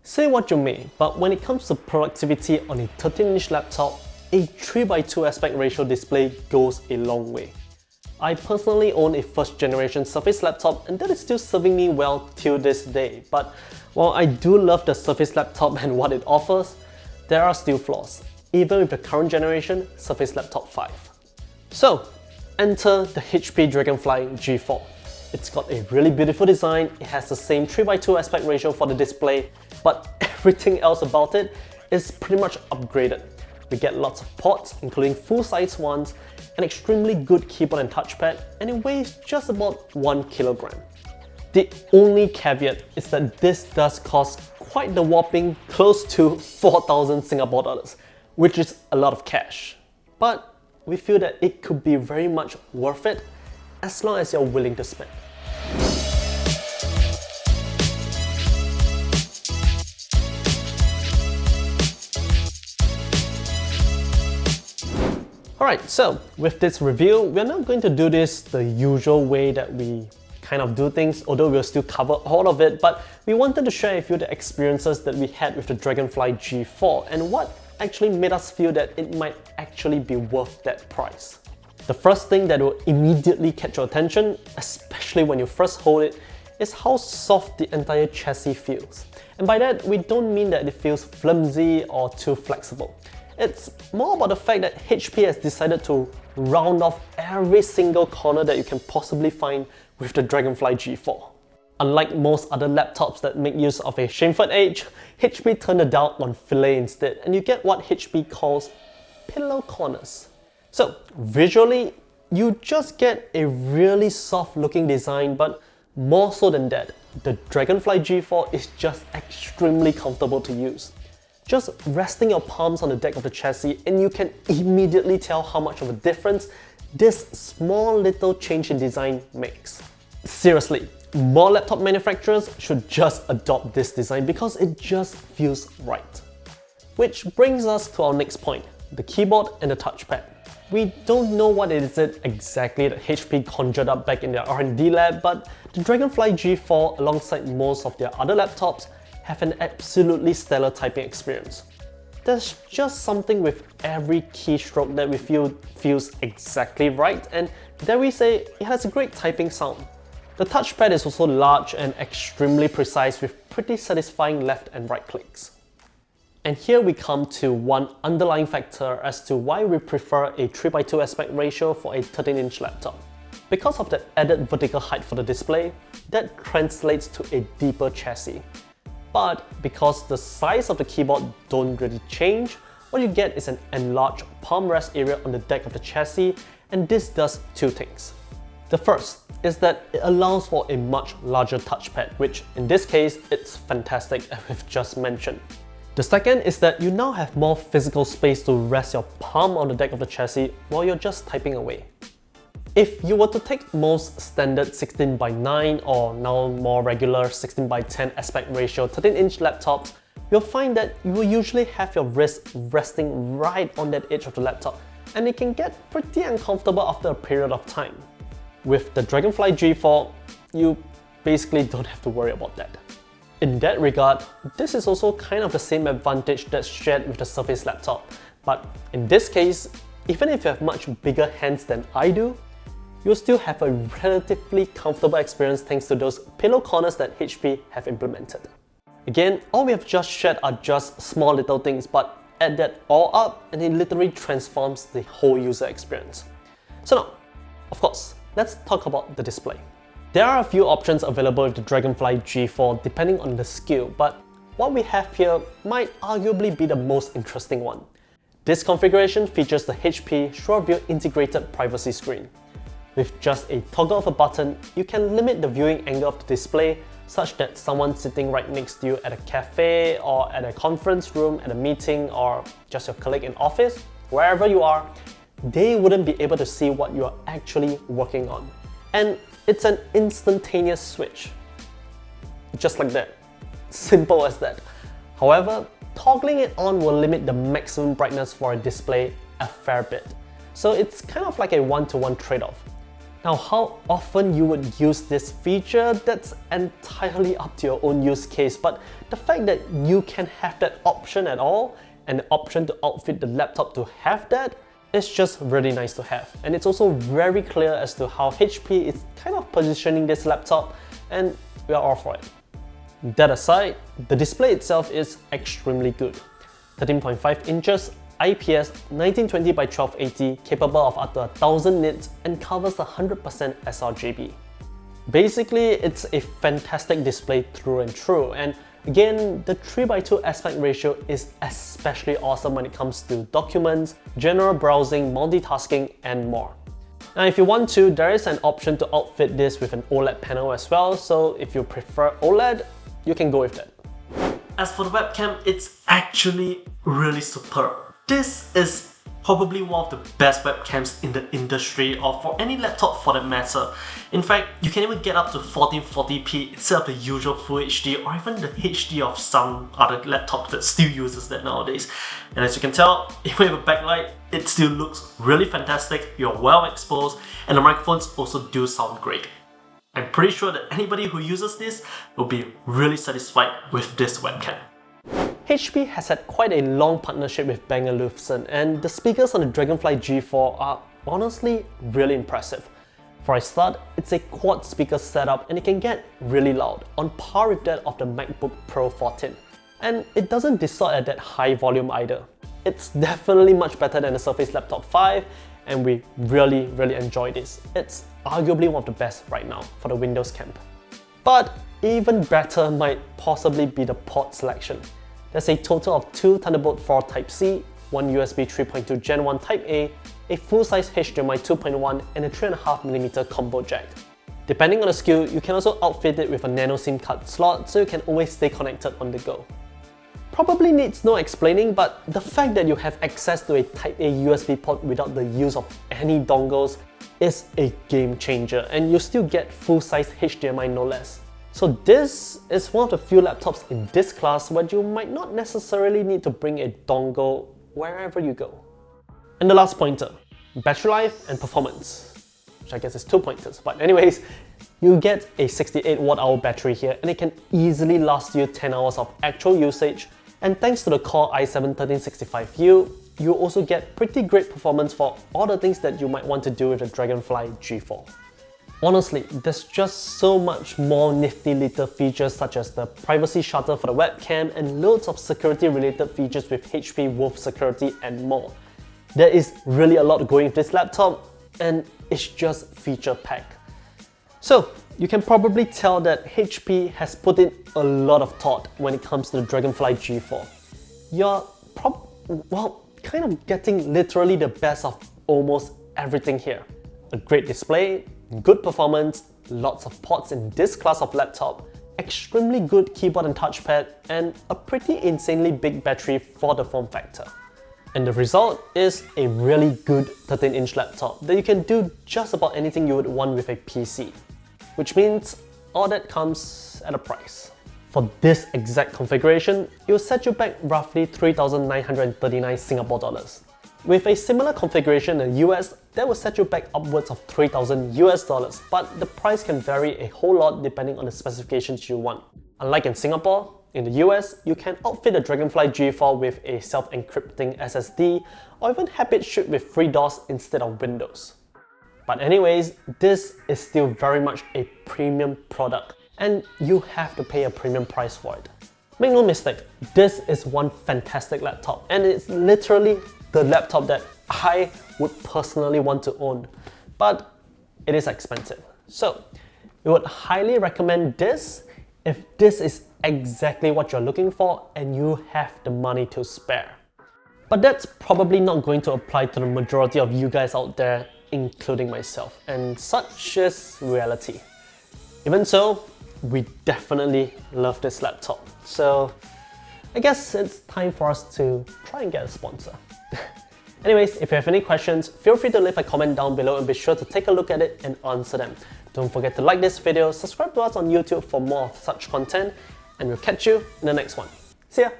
Say what you may, but when it comes to productivity on a 13-inch laptop, a 3:2 aspect ratio display goes a long way. I personally own a first generation Surface laptop and that is still serving me well till this day, but while I do love the Surface laptop and what it offers, there are still flaws, even with the current generation Surface Laptop 5. So, enter the HP Dragonfly G4. It's got a really beautiful design, it has the same 3:2 aspect ratio for the display, but everything else about it is pretty much upgraded. We get lots of ports, including full-size ones, an extremely good keyboard and touchpad, and it weighs just about 1 kilogram. The only caveat is that this does cost quite the whopping close to 4,000 Singapore dollars, which is a lot of cash. But we feel that it could be very much worth it as long as you're willing to spend. Alright, so with this review, we're not going to do this the usual way that we kind of do things, although we'll still cover all of it, but we wanted to share with you the experiences that we had with the Dragonfly G4 and what actually made us feel that it might actually be worth that price. The first thing that will immediately catch your attention, especially when you first hold it, is how soft the entire chassis feels. And by that, we don't mean that it feels flimsy or too flexible. It's more about the fact that HP has decided to round off every single corner that you can possibly find with the Dragonfly G4. Unlike most other laptops that make use of a chamfered edge, HP turned the dial on fillet instead, and you get what HP calls pillow corners. So visually, you just get a really soft looking design, but more so than that, the Dragonfly G4 is just extremely comfortable to use. Just resting your palms on the deck of the chassis and you can immediately tell how much of a difference this small little change in design makes. Seriously, more laptop manufacturers should just adopt this design because it just feels right. Which brings us to our next point, the keyboard and the touchpad. We don't know what it is exactly that HP conjured up back in their R&D lab, but the Dragonfly G4 alongside most of their other laptops have an absolutely stellar typing experience. There's just something with every keystroke that we feel feels exactly right, and dare we say, it has a great typing sound. The touchpad is also large and extremely precise with pretty satisfying left and right clicks. And here we come to one underlying factor as to why we prefer a 3:2 aspect ratio for a 13-inch laptop. Because of the added vertical height for the display, that translates to a deeper chassis. But because the size of the keyboard don't really change, what you get is an enlarged palm rest area on the deck of the chassis, and this does two things. The first is that it allows for a much larger touchpad, which in this case, it's fantastic as we've just mentioned. The second is that you now have more physical space to rest your palm on the deck of the chassis while you're just typing away. If you were to take most standard 16:9 or now more regular 16:10 aspect ratio 13-inch laptops, you'll find that you will usually have your wrist resting right on that edge of the laptop, and it can get pretty uncomfortable after a period of time. With the Dragonfly G4, you basically don't have to worry about that. In that regard, this is also kind of the same advantage that's shared with the Surface laptop, but in this case, even if you have much bigger hands than I do, you'll still have a relatively comfortable experience thanks to those pillow corners that HP have implemented. Again, all we have just shared are just small little things, but add that all up and it literally transforms the whole user experience. So now, of course, let's talk about the display. There are a few options available with the Dragonfly G4 depending on the SKU, but what we have here might arguably be the most interesting one. This configuration features the HP SureView integrated privacy screen. With just a toggle of a button, you can limit the viewing angle of the display such that someone sitting right next to you at a cafe or at a conference room at a meeting or just your colleague in office, wherever you are, they wouldn't be able to see what you are actually working on. And it's an instantaneous switch. Just like that. Simple as that. However, toggling it on will limit the maximum brightness for a display a fair bit. So it's kind of like a one-to-one trade-off. Now, how often you would use this feature, that's entirely up to your own use case, but the fact that you can have that option at all, and the option to outfit the laptop to have that, is just really nice to have. And it's also very clear as to how HP is kind of positioning this laptop, and we are all for it. That aside, the display itself is extremely good. 13.5 inches, IPS 1920 by 1280, capable of up to 1000 nits and covers 100% sRGB. Basically, it's a fantastic display through and through, and again, the 3:2 aspect ratio is especially awesome when it comes to documents, general browsing, multitasking, and more. Now, if you want to, there is an option to outfit this with an OLED panel as well, so if you prefer OLED, you can go with that. As for the webcam, it's actually really superb. This is probably one of the best webcams in the industry, or for any laptop for that matter. In fact, you can even get up to 1440p instead of the usual Full HD or even the HD of some other laptops that still uses that nowadays. And as you can tell, even with a backlight, it still looks really fantastic, you're well exposed, and the microphones also do sound great. I'm pretty sure that anybody who uses this will be really satisfied with this webcam. HP has had quite a long partnership with Bang & Olufsen, and the speakers on the Dragonfly G4 are honestly really impressive. For a start, it's a quad speaker setup and it can get really loud, on par with that of the MacBook Pro 14. And it doesn't distort at that high volume either. It's definitely much better than the Surface Laptop 5, and we really enjoy this. It's arguably one of the best right now for the Windows camp. But even better might possibly be the port selection. There's a total of 2 Thunderbolt 4 Type-C, 1 USB 3.2 Gen 1 Type-A, a full-size HDMI 2.1 and a 3.5mm combo jack. Depending on the SKU, you can also outfit it with a nano SIM card slot so you can always stay connected on the go. Probably needs no explaining, but the fact that you have access to a Type-A USB port without the use of any dongles is a game changer, and you still get full-size HDMI no less. So this is one of the few laptops in this class where you might not necessarily need to bring a dongle wherever you go. And the last pointer, battery life and performance, which I guess is 2 pointers, but anyways, you get a 68 watt-hour battery here, and it can easily last you 10 hours of actual usage, and thanks to the Core i7-1365U, you also get pretty great performance for all the things that you might want to do with the Dragonfly G4. Honestly, there's just so much more nifty little features such as the privacy shutter for the webcam and loads of security related features with HP Wolf Security and more. There is really a lot going with this laptop, and it's just feature packed. So you can probably tell that HP has put in a lot of thought when it comes to the Dragonfly G4. You're kind of getting literally the best of almost everything here. A great display, good performance, lots of ports in this class of laptop, extremely good keyboard and touchpad, and a pretty insanely big battery for the form factor. And the result is a really good 13-inch laptop that you can do just about anything you would want with a PC. Which means all that comes at a price. For this exact configuration, it will set you back roughly 3,939 Singapore dollars. With a similar configuration in the US, that will set you back upwards of 3,000 US dollars, but the price can vary a whole lot depending on the specifications you want. Unlike in Singapore, in the US, you can outfit the Dragonfly G4 with a self-encrypting SSD or even have it shipped with FreeDOS instead of Windows. But anyways, this is still very much a premium product, and you have to pay a premium price for it. Make no mistake, this is one fantastic laptop, and it's literally the laptop that I would personally want to own, but it is expensive. So we would highly recommend this if this is exactly what you're looking for and you have the money to spare. But that's probably not going to apply to the majority of you guys out there, including myself, and such is reality. Even so, we definitely love this laptop. So I guess it's time for us to try and get a sponsor. Anyways, if you have any questions, feel free to leave a comment down below and be sure to take a look at it and answer them. Don't forget to like this video, subscribe to us on YouTube for more of such content, and we'll catch you in the next one. See ya!